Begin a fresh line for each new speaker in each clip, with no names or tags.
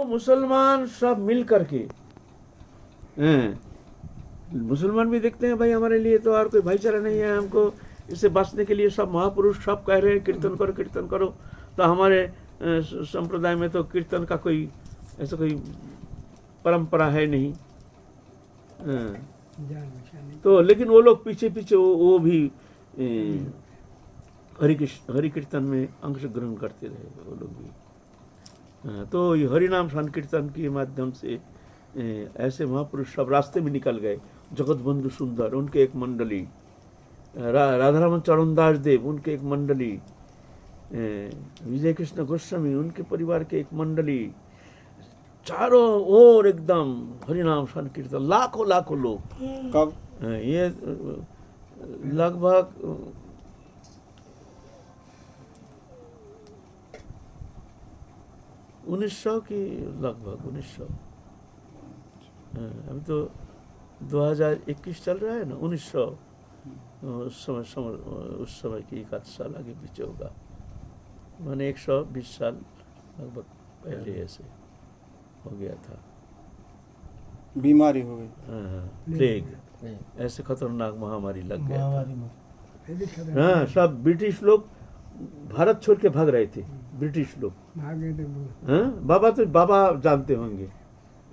तो मुसलमान सब मिल करके हैं, मुसलमान भी देखते हैं भाई हमारे लिए तो और कोई भाईचारा नहीं है, हमको इससे बचने के लिए सब महापुरुष सब कह रहे हैं कीर्तन करो। तो हमारे संप्रदाय में तो कीर्तन का कोई ऐसा कोई परंपरा है नहीं। तो लेकिन वो लोग पीछे पीछे वो भी हरि कीर्तन में अंश ग्रहण करते रहे वो लोग भी। तो ये हरि नाम संकीर्तन के माध्यम से ऐसे महापुरुष सब रास्ते में निकल गए। जगत बंधु सुंदर उनके एक मंडली, राधारमण चरण दास देव उनके एक मंडली, विजय कृष्ण गोस्वामी उनके परिवार के एक मंडली, चारों ओर एकदम हरिनाम संकीर्तन, लाखों लाखों लोग।
कब?
ये लगभग 1900 की, लगभग 1900। अभी तो 2021 चल रहा है ना, 1900 उस समय की 1 साल आगे पीछे होगा, माने 120 साल लगभग पहले ऐसे हो गया था।
बीमारी हो गई,
प्लेग ऐसे खतरनाक महामारी लग गया था। हाँ, सब ब्रिटिश लोग भारत छोड़ के भाग रहे थे, ब्रिटिश लोग। हाँ, बाबा जानते होंगे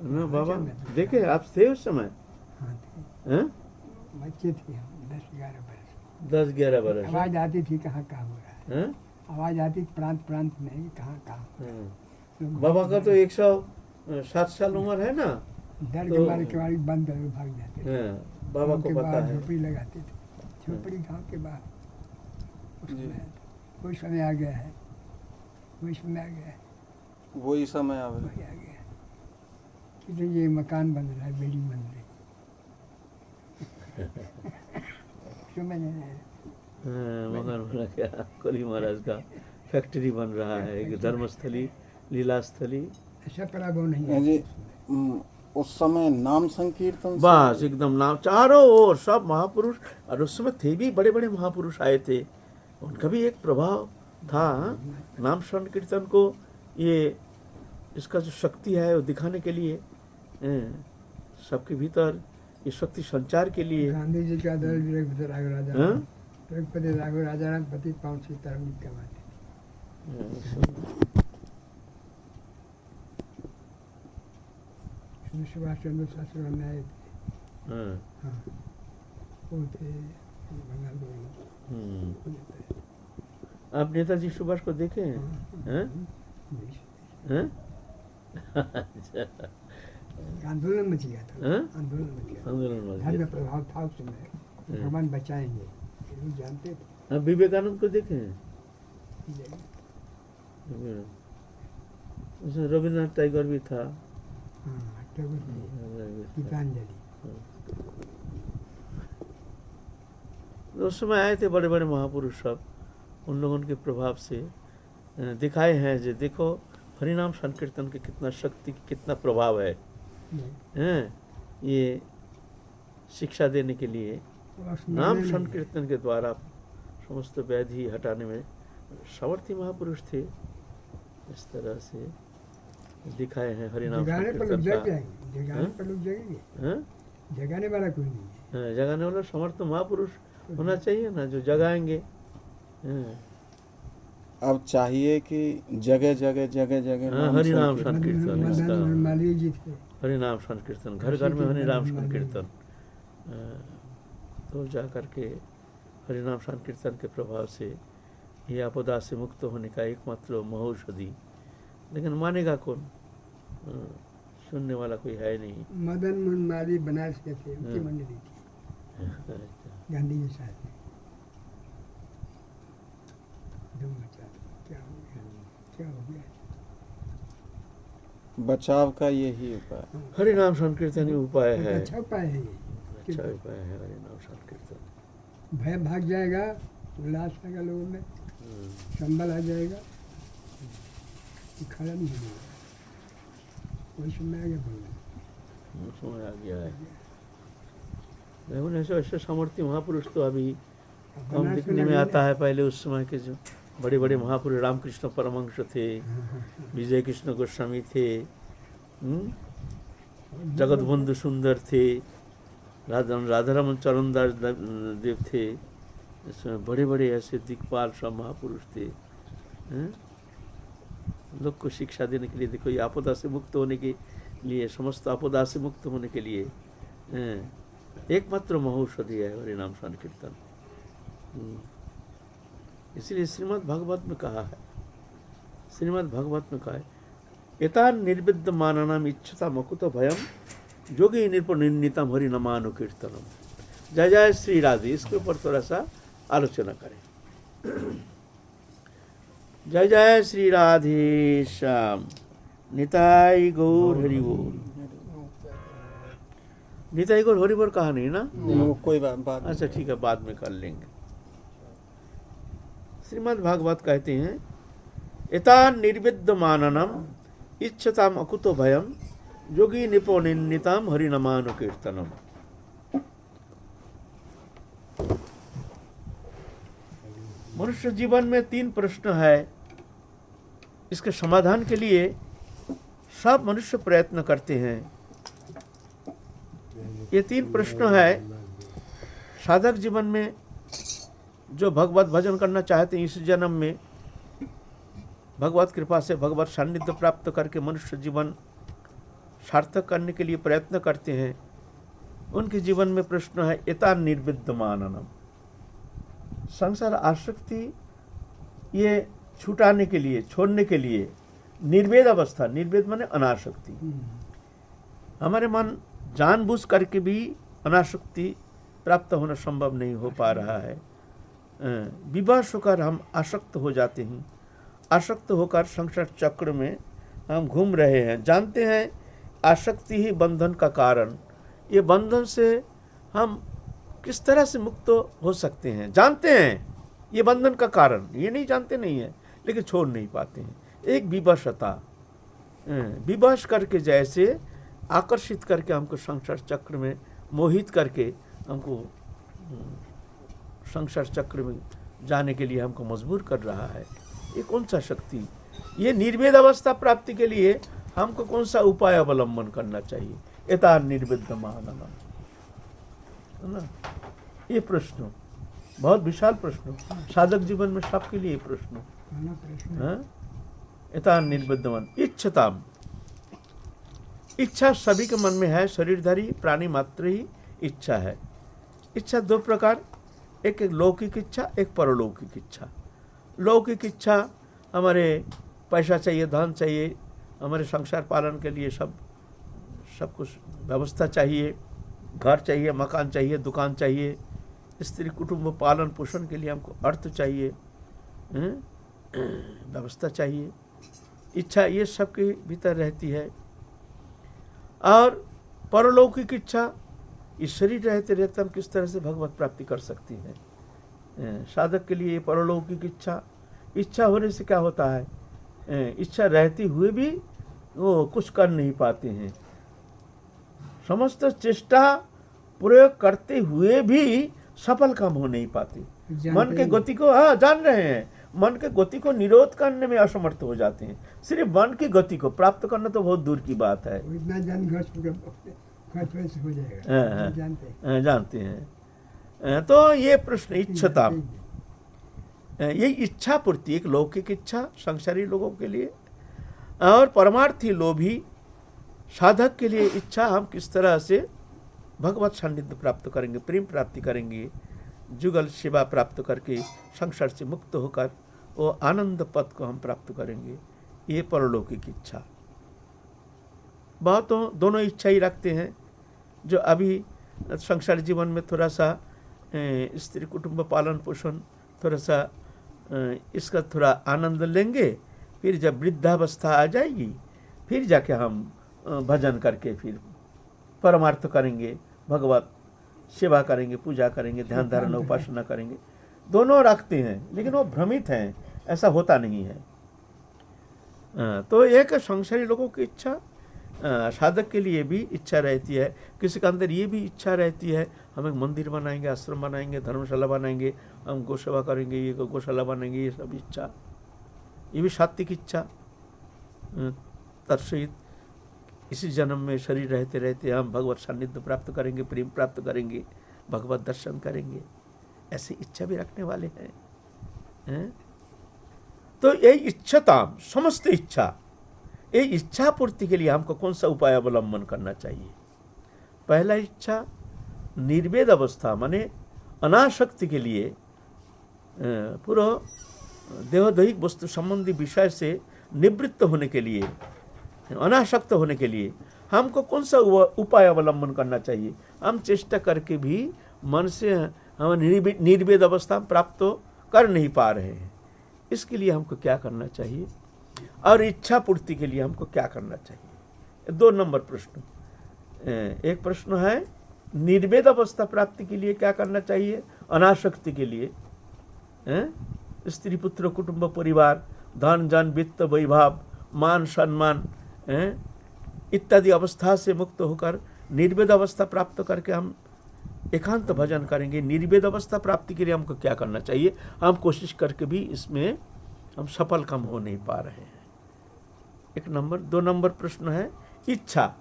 ना, बाबा देखे आप थे उस समय?
बच्चे थे
10-11 बरस।
आवाज आती थी कहाँ कहाँ हो रहा है, आवाज आती प्रांत में कहाँ कहाँ।
बाबा का तो 107 साल उम्र है ना,
डर के मारे केवाड़ी बंद करके भाग जाते थे।
बाबा को पता है।
झोपड़ी लगाते थे, झोपड़ी गाँव के बाहर। कोई समय आ गया है, वही समय आ गया है,
वही समय आ
वही आ गया। कितने ये मकान बन रहा है, बिल्डिंग बन रही है।
मकान बना क्या, कोली महाराज का फैक्ट्री बन रहा है, एक धर्मस्थली, लीलास्थली।
ऐसा पराभव नहीं है
जी। उस समय नाम संकीर्तन से-
बस एकदम नाम, चारों ओर सब महापुरुष। और उस समय थे भी बड़े बड़े महापुरुष आए थे, उनका भी एक प्रभाव था। नाम संकीर्तन को ये इसका जो शक्ति है वो दिखाने के लिए, सबके भीतर ये शक्ति संचार के लिए।
गांधी जी का दल राघव राजा राम पति पाँव सीताराम जी का बात है। सुभाष चंद्र शास्त्री में आए थे। हाँ, वो थे बंगाल।
आप नेताजी सुभाष को देखे हैं?
आंदोलन मच गया था, आंदोलन मच गया, धर्म प्रभाव था उस समय। भगवान बचाएंगे, लोग जानते थे।
आप विवेकानंद को देखे हैं? उसमें रविन्द्रनाथ टैगोर भी था।
गीतांजलि।
उस समय आए थे बड़े बड़े महापुरुष सब, उन लोगों के प्रभाव से दिखाए हैं जो देखो हरिनाम संकीर्तन के कितना शक्ति, कितना प्रभाव है। ये शिक्षा देने के लिए नाम संकीर्तन के द्वारा समस्त व्याधि हटाने में समर्थी महापुरुष थे। इस तरह से दिखाए हैं हरिनाम
जगाने पर लोग
संकीर्तन
जग
का।
जाएंगे, जगाने पर लोग जगेंगे, जगाने वाला कोई नहीं है।
जगाने वाला समर्थ महापुरुष होना चाहिए ना, जो जगाएंगे।
अब चाहिए कि जगह जगह
हरिनाम संकीर्तन,
माली जी थे,
हरिनाम संकीर्तन, घर घर में हरिनाम संकीर्तन। तो जा करके हरिनाम संकीर्तन के प्रभाव से ये आपदा से मुक्त होने का एकमात्र महौषधि। लेकिन मानेगा कौन? सुनने वाला कोई है नहीं।
मदन मोहन माली बनारस के थे, उनकी मंडली थी गांधी जी साथ में। धूम मचा, क्या हो गया, क्या हो गया।
बचाव का यही उपाय,
हरिनाम संकीर्तन ही उपाय है।
अच्छा उपाय है ये,
अच्छा उपाय है हरिनाम संकीर्तन।
भय भाग जाएगा, उल्लास आएगा लोगों में, संबल आ जाएगा, खड़ा नहीं होगा। कोई समय आ गया भगवान,
समय आ गया है। लेकिन ऐसे ऐसे सामर्थ्य महापुरुष तो अभी कम दिखने में आता है। पहले उस समय के जो बड़े बड़े महापुरुष रामकृष्ण परमहंस थे, विजय कृष्ण गोस्वामी थे, जगत बंधु सुंदर थे, राधारमन चरण दास देव थे, इसमें बड़े बड़े ऐसे दिक्पाल सब महापुरुष थे। लोग को शिक्षा देने के लिए, देखो ये आपदा से मुक्त होने के लिए, समस्त आपदा से मुक्त होने के लिए एकमात्र महौषधि है हरि नाम संकीर्तन। इसलिए श्रीमद् भागवत में कहा है, एतान निर्विद्य माननम इच्छता मकुतो भयम जोगी निर्नितम हरि नमानु कीर्तनम। जय जय श्री राधे, इसके ऊपर थोड़ा सा आलोचना करें। जय जय श्री राधे श्याम, निताई गौर हरि बोल। निताई गौर हरि बोल कहा नहीं ना?
वो कोई बात
अच्छा ठीक है, बाद में कर लेंगे। श्रीमद् भागवत कहते हैं, एतान निर्विद्य माननम इच्छताम अकुतो भयम योगी निपोनिताम हरि नमानु कीर्तनम। मनुष्य जीवन में 3 प्रश्न है, इसके समाधान के लिए सब मनुष्य प्रयत्न करते हैं। ये 3 प्रश्न है, साधक जीवन में जो भगवत भजन करना चाहते हैं, इस जन्म में भगवत कृपा से भगवत सान्निध्य प्राप्त करके मनुष्य जीवन सार्थक करने के लिए प्रयत्न करते हैं, उनके जीवन में प्रश्न है एतान निर्विद्य माननम। संसार आसक्ति ये छुटाने के लिए, छोड़ने के लिए निर्वेद अवस्था, निर्वेद माने अनासक्ति। हमारे मन जानबूझ करके भी अनासक्ति प्राप्त होना संभव नहीं हो पा रहा है। विवश होकर हम आसक्त हो जाते हैं, आसक्त होकर संसार चक्र में हम घूम रहे हैं। जानते हैं आसक्ति ही बंधन का कारण, ये बंधन से हम किस तरह से मुक्त हो सकते हैं, जानते हैं ये बंधन का कारण, ये नहीं जानते नहीं है, लेकिन छोड़ नहीं पाते हैं। एक विवशता, विवश करके जैसे आकर्षित करके हमको संसार चक्र में मोहित करके हमको संसार चक्र में जाने के लिए हमको मजबूर कर रहा है। ये कौन सा शक्ति, ये निर्वेद अवस्था प्राप्ति के लिए हमको कौन सा उपाय अवलंबन करना चाहिए? एता निर्विद्य माननम, है ना? ये प्रश्न बहुत विशाल प्रश्न, साधक जीवन में सबके लिए प्रश्न। एता निर्विद्य मान इच्छताम, इच्छा सभी के मन में है, शरीरधारी प्राणी मात्र ही इच्छा है। इच्छा 2 प्रकार, एक लौकिक इच्छा, एक परलौकिक इच्छा। लौकिक इच्छा हमारे पैसा चाहिए, धन चाहिए, हमारे संसार पालन के लिए सब कुछ व्यवस्था चाहिए, घर चाहिए, मकान चाहिए, दुकान चाहिए, स्त्री कुटुंब पालन पोषण के लिए हमको अर्थ चाहिए, व्यवस्था चाहिए, इच्छा ये सब के भीतर रहती है। और परलौकिक इच्छा, इस शरीर रहते रहते हम किस तरह से भगवत प्राप्ति कर सकती हैं। साधक के लिए परलौकिक इच्छा होने से क्या होता है, इच्छा रहती हुए भी वो कुछ कर नहीं पाते हैं। समस्त चेष्टा प्रयोग करते हुए भी सफल काम हो नहीं पाते। मन के गति को जान रहे हैं, मन के गति को निरोध करने में असमर्थ हो जाते हैं। सिर्फ मन की गति को प्राप्त करना तो बहुत दूर की बात है।
इतना जान हो जाएगा,
जानते हैं। तो ये प्रश्न इच्छता, ये इच्छा पूर्ति, एक लौकिक इच्छा संसारी लोगों के लिए, और परमार्थी लोभी साधक के लिए इच्छा, हम किस तरह से भगवत सान्निध्य प्राप्त करेंगे, प्रेम प्राप्ति करेंगे, जुगल सेवा प्राप्त करके संसार से मुक्त होकर वो आनंद पद को हम प्राप्त करेंगे, ये परलौकिक इच्छा। बहुतों दोनों इच्छा ही रखते हैं, जो अभी संसार जीवन में थोड़ा सा स्त्री कुटुंब पालन पोषण थोड़ा सा इसका थोड़ा आनंद लेंगे, फिर जब वृद्धावस्था आ जाएगी फिर जाके हम भजन करके फिर परमार्थ करेंगे, भगवत सेवा करेंगे, पूजा करेंगे, ध्यान धारणा उपासना करेंगे। दोनों रखते हैं, लेकिन वो भ्रमित हैं, ऐसा होता नहीं है। तो एक संसारी लोगों की इच्छा, साधक के लिए भी इच्छा रहती है, किसी के अंदर ये भी इच्छा रहती है, हम एक मंदिर बनाएंगे, आश्रम बनाएंगे, धर्मशाला बनाएंगे, हम गौ सेवा करेंगे, ये गौशाला बनाएंगे, ये सब इच्छा, ये भी सात्विक इच्छा। तत्सहित इसी जन्म में शरीर रहते रहते हम भगवत सान्निध्य प्राप्त करेंगे, प्रेम प्राप्त करेंगे, भगवत दर्शन करेंगे, ऐसी इच्छा भी रखने वाले हैं। तो ये इच्छाताम, समस्त इच्छा, ये इच्छा पूर्ति के लिए हमको कौन सा उपाय अवलंबन करना चाहिए? पहला इच्छा निर्वेद अवस्था माने अनासक्ति के लिए, पूरा देहदैहिक वस्तु संबंधी विषय से निवृत्त होने के लिए, अनासक्त होने के लिए हमको कौन सा उपाय अवलंबन करना चाहिए? हम चेष्टा करके भी मन से हम निर्वेद अवस्था प्राप्त कर नहीं पा रहे हैं। इसके लिए हमको क्या करना चाहिए और इच्छा पूर्ति के लिए हमको क्या करना चाहिए? 2 नंबर प्रश्न। एक प्रश्न है निर्वेद अवस्था प्राप्ति के लिए क्या करना चाहिए, अनासक्ति के लिए, स्त्री पुत्र कुटुंब परिवार धन जन वित्त वैभव मान सम्मान इत्यादि अवस्था से मुक्त होकर निर्वेद अवस्था प्राप्त करके हम एकांत भजन करेंगे। निर्वेद अवस्था प्राप्ति के लिए हमको क्या करना चाहिए? हम कोशिश करके भी इसमें हम सफल कम हो नहीं पा रहे हैं। 1 नंबर। 2 नंबर प्रश्न है इच्छा।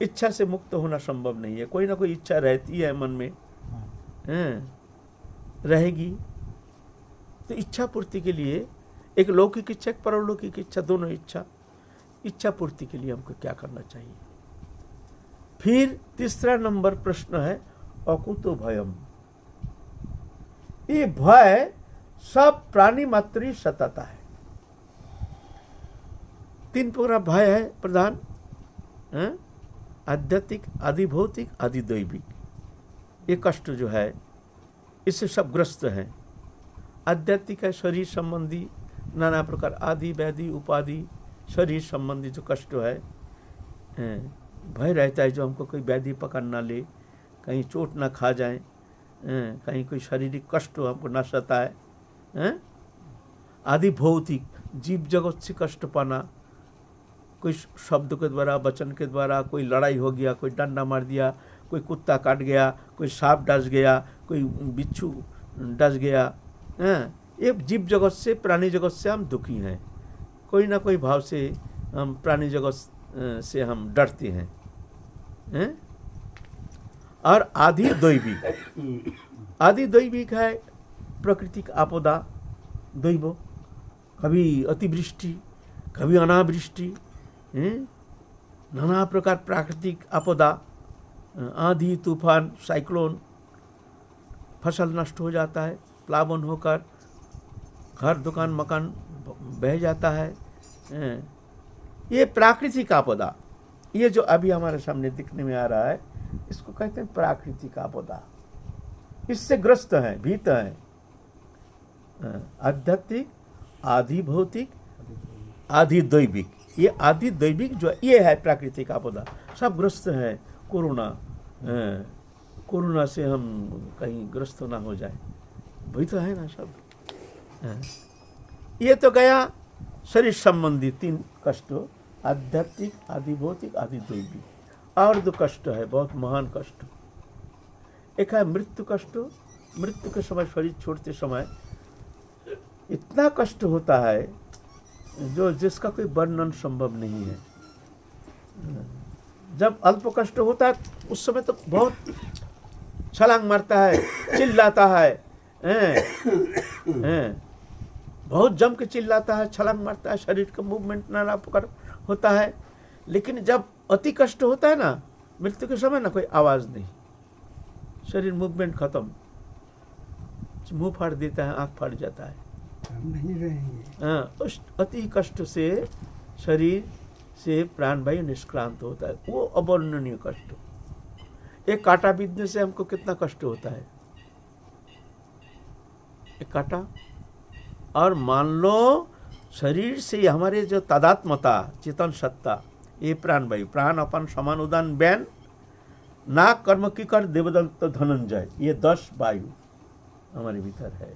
इच्छा से मुक्त होना संभव नहीं है, कोई ना कोई इच्छा रहती है मन में, रहेगी। तो इच्छा पूर्ति के लिए एक लौकिक इच्छा, एक परलौकिक इच्छा, दोनों इच्छा पूर्ति के लिए हमको क्या करना चाहिए? फिर 3 नंबर प्रश्न है अकुतो भयम। ये भय सब प्राणी मात्र ही सताता है। 3 प्रकार भय है प्रधान, आध्यात्मिक, आदि भौतिक, आदि दैविक। ये कष्ट जो है इससे सब ग्रस्त हैं। आध्यात्मिक है शरीर संबंधी नाना प्रकार आदि व्याधि उपाधि शरीर संबंधी जो कष्ट है, भय रहता है जो हमको कोई व्याधि पकड़ ना ले, कहीं चोट ना खा जाए, कहीं कोई शारीरिक कष्ट हमको ना सताए। आदि भौतिक, जीव जगत से कष्ट पाना, कोई शब्द के द्वारा वचन के द्वारा, कोई लड़ाई हो गया, कोई डंडा मार दिया, कोई कुत्ता काट गया, कोई सांप डस गया, कोई बिच्छू डस गया, ये जीव जगत से प्राणी जगत से हम दुखी हैं। कोई ना कोई भाव से हम प्राणी जगत से हम डरते हैं। और आदि दैविक, आदि दैविक है प्राकृतिक आपदा, दैव, कभी अतिवृष्टि, कभी अनावृष्टि, नाना प्रकार प्राकृतिक आपदा, आंधी तूफान साइक्लोन, फसल नष्ट हो जाता है, प्लावन होकर घर दुकान मकान बह जाता है। ये प्राकृतिक आपदा, ये जो अभी हमारे सामने दिखने में आ रहा है इसको कहते हैं प्राकृतिक आपदा। इससे ग्रस्त हैं, भीत हैं। आध्यात्मिक, आदि भौतिक, आदि दैविक। ये आदि दैविक जो ये है प्राकृतिक आपदा, सब ग्रस्त है। कोरोना से हम कहीं ग्रस्त ना हो जाए, वही तो है ना सब। ये तो गया शरीर संबंधी 3 कष्ट, आध्यात्मिक, आदि भौतिक, आदि दैविक। और 2 कष्ट है, बहुत महान कष्ट। एक है मृत्यु कष्ट। मृत्यु के समय, शरीर छोड़ते समय इतना कष्ट होता है जो जिसका कोई वर्णन संभव नहीं है। जब अल्प कष्ट होता है उस समय तो बहुत छलांग मारता है, चिल्लाता है, बहुत जम के चिल्लाता है, छलांग मारता है, शरीर का मूवमेंट नाना प्रकार होता है। लेकिन जब अति कष्ट होता है ना, मृत्यु के समय ना कोई आवाज नहीं, शरीर मूवमेंट खत्म, मुंह फाड़ देता है, आंख फाड़ जाता है,
हम नहीं रहेंगे।
उस अति कष्ट से शरीर से प्राणवायु निष्क्रांत होता है, वो अवर्णनीय कष्ट। एक कांटा बिंदने से हमको कितना कष्ट होता है, एक कांटा। और मान लो शरीर से हमारे जो तादात्मता, चेतन सत्ता, ये प्राणवायु, प्राण अपन समान उदान बैन ना कर्म की कर देवदत्त धनंजय, ये 10 वायु हमारे भीतर है।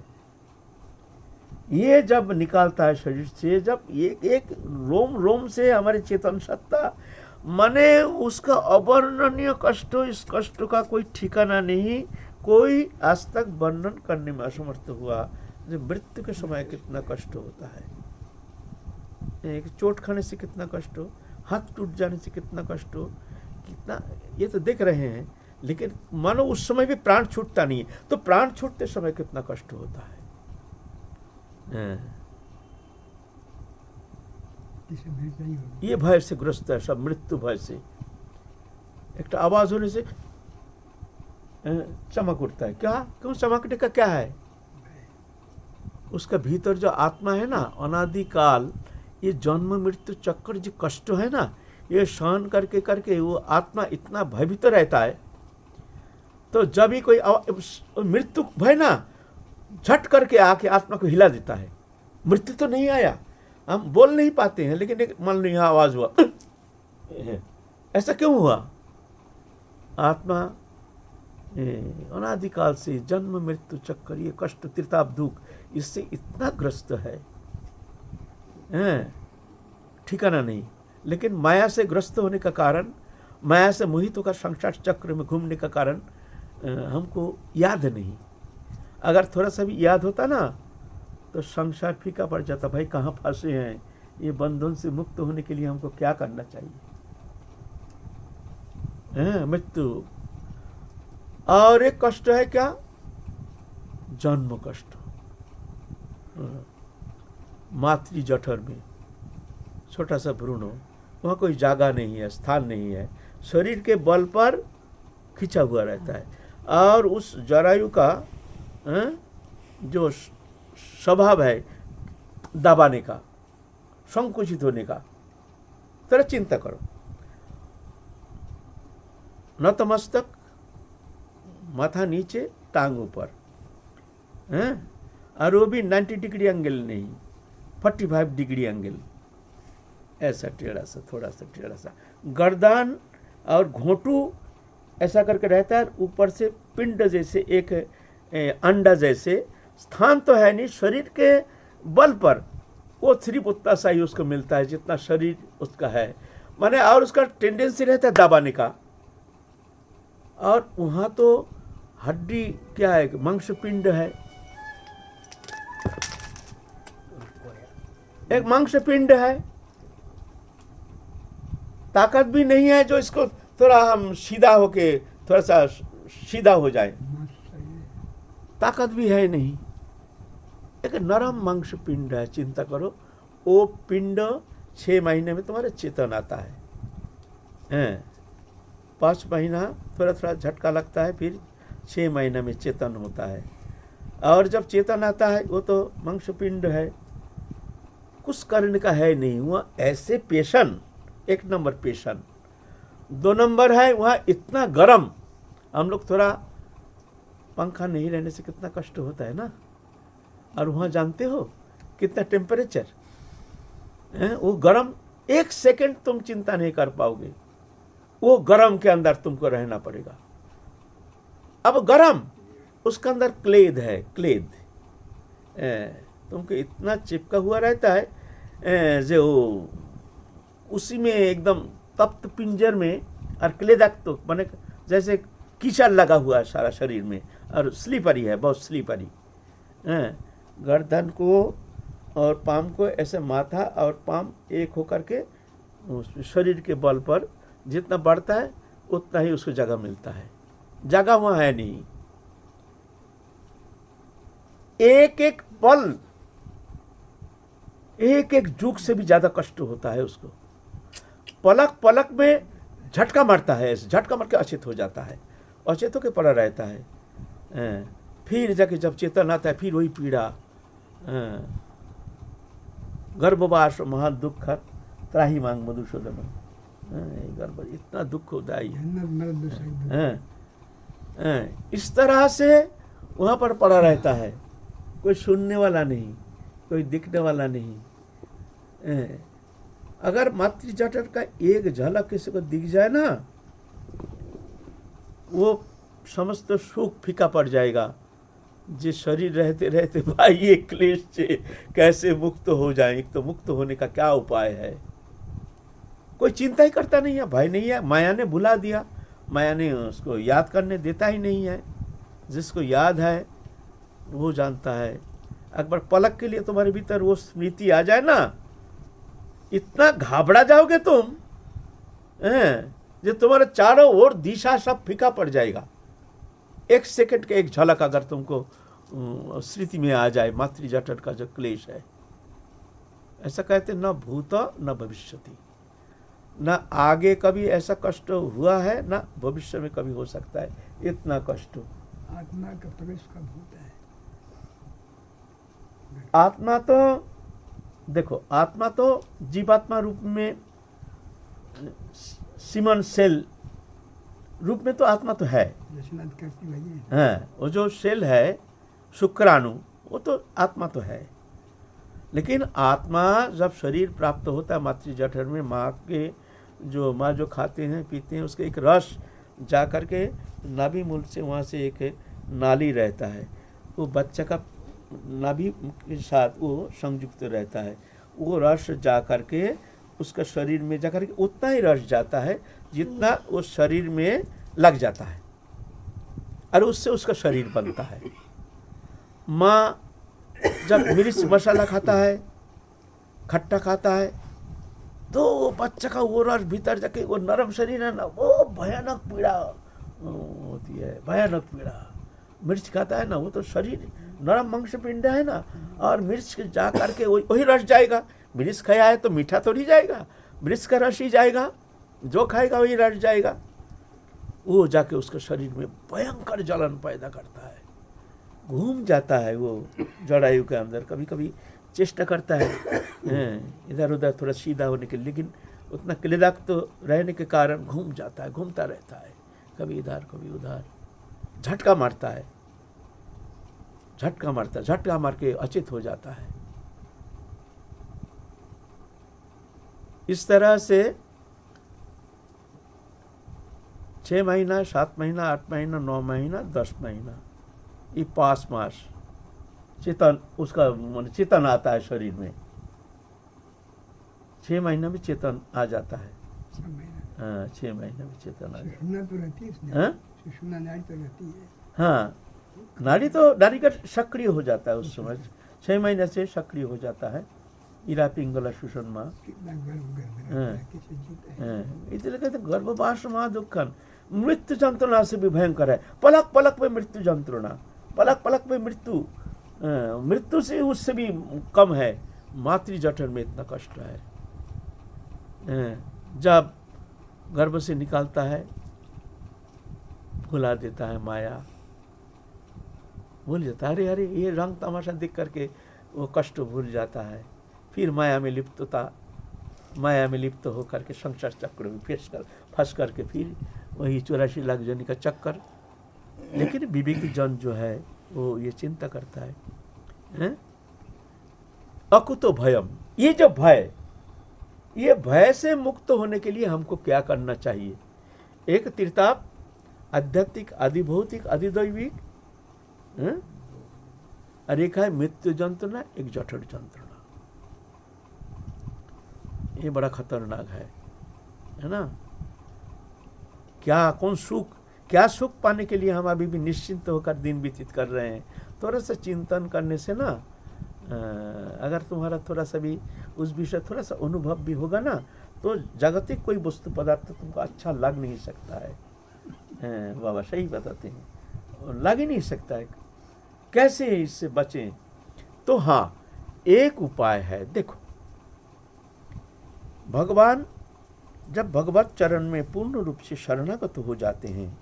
ये जब निकालता है शरीर से, जब एक रोम रोम से हमारे चेतन सत्ता, माने उसका अवर्णनीय कष्ट, इस कष्ट का कोई ठिकाना नहीं, कोई आज तक वर्णन करने में असमर्थ हुआ। जो मृत्यु के समय कितना कष्ट होता है, एक चोट खाने से कितना कष्ट हो, हाथ टूट जाने से कितना कष्ट हो, कितना, ये तो देख रहे हैं, लेकिन मानो उस समय भी प्राण छूटता नहीं है, तो प्राण छूटते समय कितना कष्ट होता है। ये भय से ग्रस्त है सब, मृत्यु भय से। एक आवाज होने से चमक उठता है, क्या, क्यों चमकने का क्या है? उसका भीतर जो आत्मा है ना, अनादिकाल ये जन्म मृत्यु चक्कर जो कष्ट है ना, ये सहन करके करके वो आत्मा इतना भयभीत रहता है। तो जब भी कोई मृत्यु भय ना झट करके आके आत्मा को हिला देता है। मृत्यु तो नहीं आया, हम बोल नहीं पाते हैं, लेकिन एक मान लो यहाँ आवाज हुआ, ऐसा क्यों हुआ? आत्मा अनादिकाल से जन्म मृत्यु चक्कर, ये कष्ट त्रिताप दुख, इससे इतना ग्रस्त है, ठिकाना नहीं। लेकिन माया से ग्रस्त होने का कारण, माया से मोहित होकर संसार चक्र में घूमने का कारण हमको याद नहीं। अगर थोड़ा सा भी याद होता ना तो संसार फीका पड़ जाता। भाई कहाँ फंसे हैं, ये बंधन से मुक्त होने के लिए हमको क्या करना चाहिए? मृत्यु। और एक कष्ट है क्या? जन्म कष्ट। मातृ जठर में छोटा सा भ्रूण हो, वहाँ कोई जगह नहीं है, स्थान नहीं है, शरीर के बल पर खिंचा हुआ रहता है। और उस जरायु का जो स्वभाव है दबाने का, संकुचित होने का, तेरा चिंता करो। नतमस्तक, माथा नीचे, टांग ऊपर, और वो भी 90 डिग्री एंगल नहीं, 45 डिग्री एंगल, ऐसा टेढ़ा सा, थोड़ा सा टेढ़ा सा। गर्दन और घोंटू ऐसा करके रहता है, ऊपर से पिंड जैसे, एक अंडा जैसे। स्थान तो है नहीं, शरीर के बल पर वो सिर्फ उतना सा ही उसको मिलता है जितना शरीर उसका है, माने। और उसका टेंडेंसी रहता है दबाने का। और वहाँ तो हड्डी क्या है, मांसपिंड है, एक मांसपिंड है। ताकत भी नहीं है जो इसको थोड़ा हम सीधा होके थोड़ा सा सीधा हो जाए, ताकत भी है नहीं। एक नरम मांस पिंड है, चिंता करो। वो पिंड 6 महीने में तुम्हारे चेतन आता है, 5 महीना थोड़ा थोड़ा झटका लगता है, फिर 6 महीने में चेतन होता है। और जब चेतन आता है वो तो मांस पिंड है, कुछ करने का है नहीं। वह ऐसे पेशन, 1 नंबर पेशन। 2 नंबर है वहाँ इतना गर्म, हम लोग थोड़ा पंखा नहीं रहने से कितना कष्ट होता है ना। और वहाँ जानते हो कितना टेम्परेचर, वो गर्म, 1 सेकंड तुम चिंता नहीं कर पाओगे, वो गर्म के अंदर तुमको रहना पड़ेगा। अब गर्म, उसके अंदर क्लेद है, क्लेद तुमको इतना चिपका हुआ रहता है जो उसी में एकदम तप्त पिंजर में, और क्लेदक तो माने जैसे कीचड़ लगा हुआ है सारा शरीर में, और स्लीपरी है, बहुत स्लीपरी। गर्दन को और पाम को ऐसे, माथा और पाम एक होकर के शरीर के बल पर जितना बढ़ता है उतना ही उसको जगह मिलता है, जगह वहाँ है नहीं। एक एक पल, एक एक जुग से भी ज्यादा कष्ट होता है उसको। पलक पलक में झटका मारता है, झटका मार के अचेत हो जाता है, अचेत होकर पड़ा रहता है। फिर जाके जब चेतन आता है फिर वही पीड़ा। गर्भवास महान दुख त्राही मांग मधुसूदन, गर्भ इतना दुख होता है। इस तरह से वहाँ पर पड़ा रहता है, कोई सुनने वाला नहीं, कोई दिखने वाला नहीं। अगर मातृ जठर का एक झलक किसी को दिख जाए ना, वो समस्त सुख फीका पड़ जाएगा। जिस शरीर रहते रहते भाई ये क्लेश से कैसे मुक्त हो जाए, एक तो मुक्त होने का क्या उपाय है, कोई चिंता ही करता नहीं है, भाई नहीं है। माया ने भुला दिया, माया ने उसको याद करने देता ही नहीं है। जिसको याद है वो जानता है। अकबर पलक के लिए तुम्हारे भीतर वो स्मृति आ जाए ना, इतना घबरा जाओगे तुम जो तुम्हारे चारों ओर दिशा सब फीका पड़ जाएगा। एक सेकंड के एक झलक अगर तुमको स्मृति में आ जाए मातृ जठर का जो क्लेश है, ऐसा कहते न भूत न भविष्यति, न आगे कभी ऐसा कष्ट हुआ है न भविष्य में कभी हो सकता है इतना कष्ट।
आत्मा का प्रवेश कब होता है?
आत्मा तो देखो, आत्मा तो जीवात्मा रूप में सीमन सेल रूप में तो आत्मा तो है। हाँ, वो जो सेल है शुक्राणु वो तो आत्मा तो है, लेकिन आत्मा जब शरीर प्राप्त होता है मातृ जठर में, माँ जो खाते हैं पीते हैं उसके एक रस जा कर के नाभि मूल से वहाँ से एक नाली रहता है, वो बच्चा का नाभि के साथ वो संयुक्त रहता है, वो रस जा कर के उसका शरीर में जा कर के उतना ही रस जाता है जितना वो शरीर में लग जाता है और उससे उसका शरीर बनता है। माँ जब मिर्च मसाला खाता है, खट्टा खाता है, तो बच्चा का वो रस भीतर जाके वो नरम शरीर है ना, वो भयानक पीड़ा होती है, भयानक पीड़ा। मिर्च खाता है ना, वो तो शरीर नरम मांस पिंड है ना, और मिर्च जा करके वही रस जाएगा। मिर्च खाया है तो मीठा तो नहीं जाएगा, मिर्च का रस ही जाएगा, जो खाएगा वही रस जाएगा। वो जाके उसके शरीर में भयंकर जलन पैदा करता है, घूम जाता है वो जड़ायु के अंदर। कभी कभी चेष्टा करता है इधर उधर थोड़ा सीधा होने के लिए, लेकिन उतना क्लिदाक तो रहने के कारण घूम जाता है, घूमता रहता है, कभी इधर कभी उधर। झटका मारता है, झटका मार के अचेत हो जाता है। इस तरह से 6 महीना, 7 महीना, 8 महीना, 9 महीना, 10 महीना, ये 5 मास चेतन उसका चेतन आता है शरीर में। 6 महीना में चेतन आ जाता है। 6 महीने में चेतन आ जाता है।
तो रहती है, सुषुम्ना नाड़ी तो रहती है।
हाँ, नाड़ी का सक्रिय हो जाता है उस समय। 6 महीने से सक्रिय हो जाता है इरा पिंगला सुषुम्ना। इसलिए कहते गर्भवास महा दुखन, मृत्यु जंत्रणा से भी भयंकर है। पलक पलक में मृत्यु जंत्रणा, पलक पलक में मृत्यु, मृत्यु से उससे भी कम है। मातृ जठर में इतना कष्ट है। जब गर्भ से निकालता है, भुला देता है माया, भूल जाता है, अरे ये रंग तमाशा देख करके वो कष्ट भूल जाता है। फिर माया में लिप्त होकर के संसार चक्र में फंस करके फिर वही 84 लाख जन का चक्कर। लेकिन विवेकी जन जो है वो ये चिंता करता है, अकुतो भयम, ये जो ये भय से मुक्त होने के लिए हमको क्या करना चाहिए? एक त्रिताप, आध्यात्मिक, आदिभौतिक, आदिदैविक, और एक है मृत्यु जंत्रणा, एक जठर जंत्रणा। ये बड़ा खतरनाक है ना? क्या सुख पाने के लिए हम अभी भी निश्चिंत होकर दिन व्यतीत कर रहे हैं? थोड़ा सा चिंतन करने से ना, अगर तुम्हारा थोड़ा सा भी उस विषय थोड़ा सा अनुभव भी होगा ना, तो जागतिक कोई वस्तु पदार्थ तुमको अच्छा लग नहीं सकता है। बाबा सही बताते हैं, लग ही नहीं सकता है। कैसे इससे बचें? तो हाँ, एक उपाय है। देखो, भगवान जब भगवत चरण में पूर्ण रूप से शरणागत हो जाते हैं,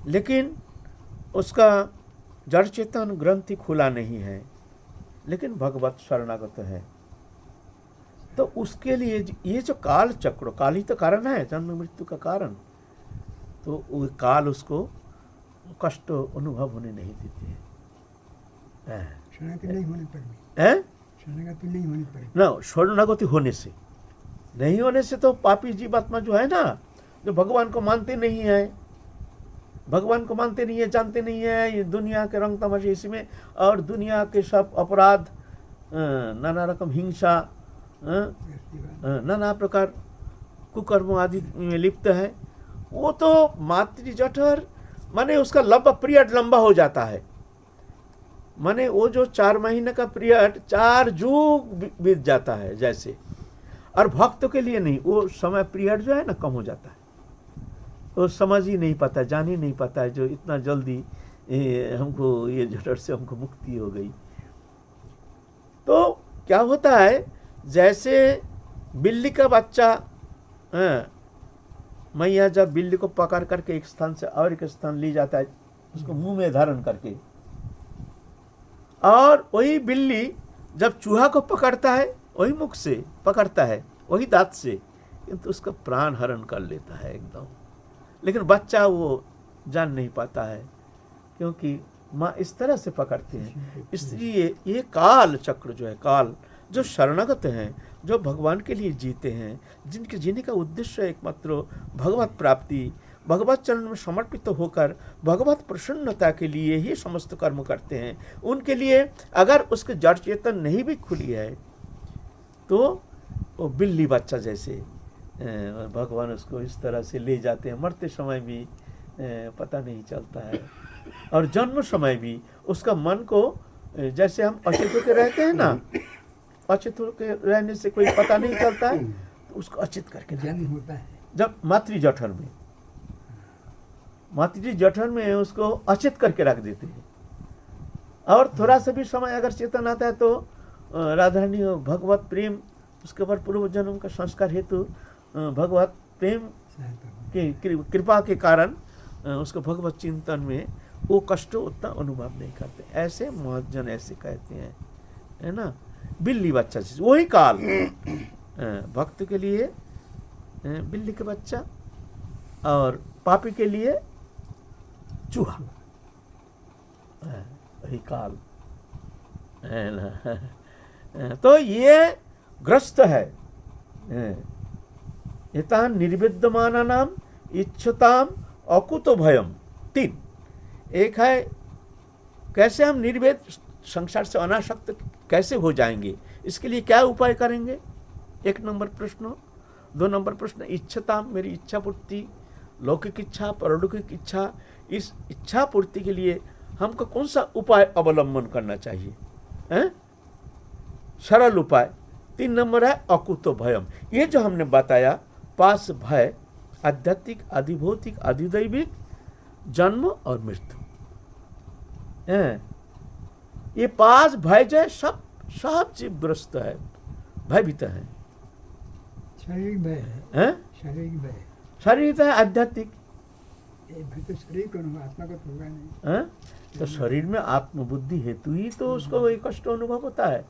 लेकिन उसका जड़ चेतन ग्रंथि खुला नहीं है, लेकिन भगवत शरणागत है, तो उसके लिए ये जो काल चक्र, काल ही तो कारण है, जन्म मृत्यु का कारण, तो वो काल उसको कष्ट अनुभव होने नहीं देते हैं।
शरणागति नहीं होने पर भी, शरणागति नहीं होने पर
ना, शरणागति होने से नहीं होने से तो पापी जीवात्मा जो है ना, जो भगवान को मानते नहीं है, जानते नहीं है, ये दुनिया के रंग तमाशे इसमें, और दुनिया के सब अपराध, नाना रकम हिंसा, नाना प्रकार कुकर्म आदि में लिप्त है, वो तो मातृ जठर माने उसका लंबा पीरियड लंबा हो जाता है। माने वो जो 4 महीने का पीरियड 4 युग बीत जाता है जैसे। और भक्तों के लिए नहीं, वो समय पीरियड जो है ना कम हो जाता है, वो समझ ही नहीं पाता, जान ही नहीं पाता है जो इतना जल्दी हमको ये जठर से हमको मुक्ति हो गई। तो क्या होता है, जैसे बिल्ली का बच्चा, मैया जब बिल्ली को पकड़ करके एक स्थान से और एक स्थान ले जाता है, उसको मुंह में धारण करके, और वही बिल्ली जब चूहा को पकड़ता है वही मुख से पकड़ता है, वही दांत से, किंतु उसका प्राण हरण कर लेता है एकदम। लेकिन बच्चा वो जान नहीं पाता है, क्योंकि माँ इस तरह से पकड़ते हैं। इसलिए ये काल चक्र जो है, काल जो शरणागत हैं, जो भगवान के लिए जीते हैं, जिनके जीने का उद्देश्य एकमात्र भगवत प्राप्ति, भगवत चरण में समर्पित होकर भगवत प्रसन्नता के लिए ही समस्त कर्म करते हैं, उनके लिए अगर उसके जड़ चेतन नहीं भी खुली है तो वो बिल्ली बच्चा जैसे भगवान उसको इस तरह से ले जाते हैं, मरते समय भी पता नहीं चलता है, और जन्म समय भी उसका मन को, जैसे हम अचेत होकर रहते हैं ना, अचेत होकर रहने से कोई पता नहीं चलता है, तो उसको अचेत करके
जन्म होता है
जब मातृ जठर में उसको अचेत करके रख देते हैं, और थोड़ा सा भी समय अगर चेतन आता है तो राधारानी भगवत प्रेम, उसके बाद पूर्व जन्म का संस्कार हेतु भगवत प्रेम की कृपा के कारण उसको भगवत चिंतन में वो कष्ट उतना अनुभव नहीं करते। ऐसे महजन ऐसे कहते हैं, है ना, बिल्ली बच्चा चीज, वही काल भक्त के लिए बिल्ली का बच्चा, और पापी के लिए चूहा, वही काल है ना। तो ये ग्रस्त है, यथा निर्विद्यमाना नाम इच्छताम अकुतो भयम। तीन, एक है कैसे हम निर्वेद संसार से अनासक्त कैसे हो जाएंगे, इसके लिए क्या उपाय करेंगे, एक नंबर प्रश्न। 2 नंबर प्रश्न, इच्छता, मेरी इच्छा पूर्ति, लौकिक इच्छा, परलौकिक इच्छा, इस इच्छा पूर्ति के लिए हमको कौन सा उपाय अवलंबन करना चाहिए, हैं? सरल उपाय। 3 नंबर है अकुतो भयम, ये जो हमने बताया, पास भय, आध्यात्मिक, अधिभौतिक, अधिदैविक, जन्म और मृत्यु, ये 5 भय जो है सब जीवग्रस्त है, भयभीत है।
शारीरिक भय
है,
शारीरिक भय,
शारीरिक है, आध्यात्मिक,
भय तो शरीर को अनुभव, आत्मा को तो होगा नहीं।
है? तो शरीर में आत्मबुद्धि हेतु ही तो उसको वही कष्ट अनुभव होता है।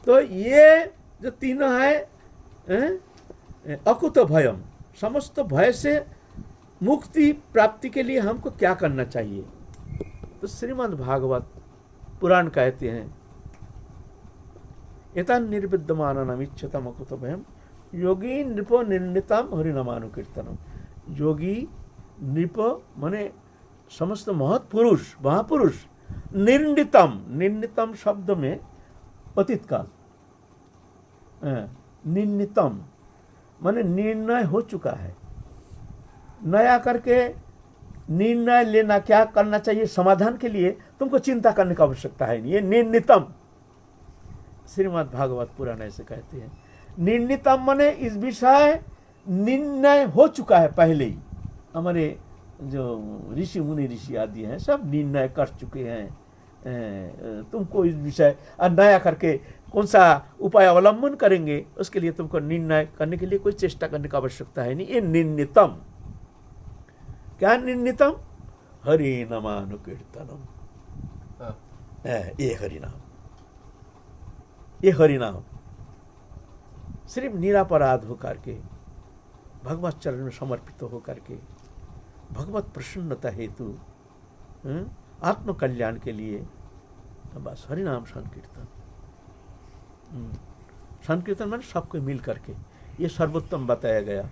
तो ये जो तीनों है, अकुतो भयम, समस्त भय से मुक्ति प्राप्ति के लिए हमको क्या करना चाहिए, तो श्रीमद् भागवत पुराण कहते हैं, यथा निर्विद्यमानम इच्छतम अकुतो भयम योगी नृपो निर्णितम हरिनामानुकीर्तनम। योगी नृप माने समस्त महत पुरुष, महापुरुष, निर्णितम, निर्णितम शब्द में अतीत काल, निर्णितम माने निर्णय हो चुका है, नया करके निर्णय लेना, क्या करना चाहिए समाधान के लिए तुमको चिंता करने की आवश्यकता है नहीं, ये निर्णितम। श्रीमद् भागवत पुराण ऐसे कहते हैं, निर्णितम माने इस विषय निर्णय हो चुका है पहले ही, हमारे जो ऋषि मुनि ऋषि आदि हैं सब निर्णय कर चुके हैं, तुमको इस विषय नया करके कौन सा उपाय अवलंबन करेंगे, उसके लिए तुमको निर्णय करने के लिए कोई चेष्टा करने की आवश्यकता है नहीं, ये निर्णितम। क्या निर्णितम, हरि नामानुकीर्तनम, ये हरिनाम, ये हरिनाम सिर्फ निरापराध होकर के, भगवत चरण में समर्पित होकर के, भगवत प्रसन्नता हेतु, आत्म कल्याण के लिए, बस हरिनाम संकीर्तन। संकीर्तन मैंने सबको मिल करके, ये सर्वोत्तम बताया गया,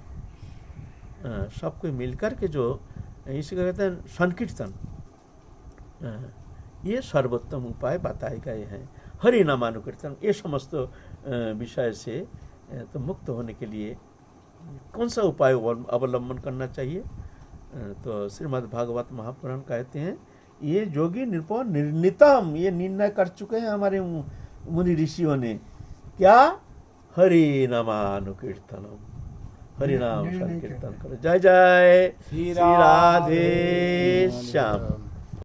सबको मिल करके जो इसी को कहते हैं संकीर्तन, ये सर्वोत्तम उपाय बताए गए हैं। हरिनामानुकीर्तन, ये समस्त विषय से तो मुक्त होने के लिए कौन सा उपाय अवलंबन करना चाहिए, तो श्रीमद् भागवत महापुराण कहते हैं, ये योगी नृपो निर्णितम, ये निर्णय कर चुके हैं हमारे मुनि ऋषियों ने, क्या, हरि नामानुकीर्तनम, हरि नाम संकीर्तन करो। जय जय श्री राधे श्याम।